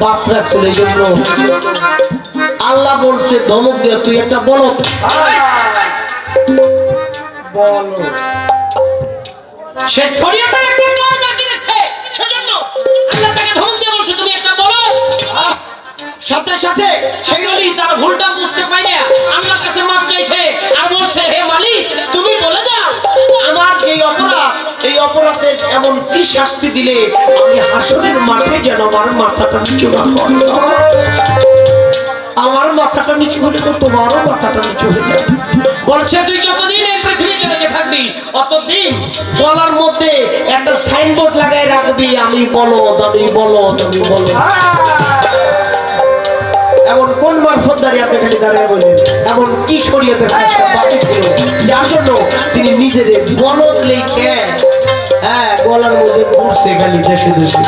বাপ রাখছিল। এই জন্য আল্লাহ বলছে ধমক দিয়ে তুই একটা বলদ। সে শরীয়তের একটা কারণ কিনেছে, সেজন্য আল্লাহ তাকে ধমক দিয়ে বলছে তুমি একটা বলদ। সাথে সাথে সেই অলি তার ভুলটা বুঝতে পারে না, আল্লাহর কাছে মাপ চাইছে আর বলছে হে মালিক তুমি বলে দাও আমার যে অপরাধ, এই অপরাধের এমন কি শাস্তি দিলে আমি হাসরের মাঠে যেন আমার মাথাটা নিচু না হয়। আমার মাথাটা নিচু হলে তো তোমারও মাথাটা নিচু হয়ে যাবে। বলছে তুই যতদিন এই পৃথিবীতে বেঁচে থাকবি অতদিন গলার মধ্যে একটা সাইনবোর্ড লাগাই রাখবি আমি বলদ, আমি বলদ, আমি বলদ। এমন কোন মারফতদারি আপনি খালি দাঁড়িয়ে বলেন, এমন কি শরীয়তের কাজটা বাকি ছিল যার জন্য তিনি নিজের বলদ লিখে গলার মধ্যে পড়ছে খালি দেশে দেশে।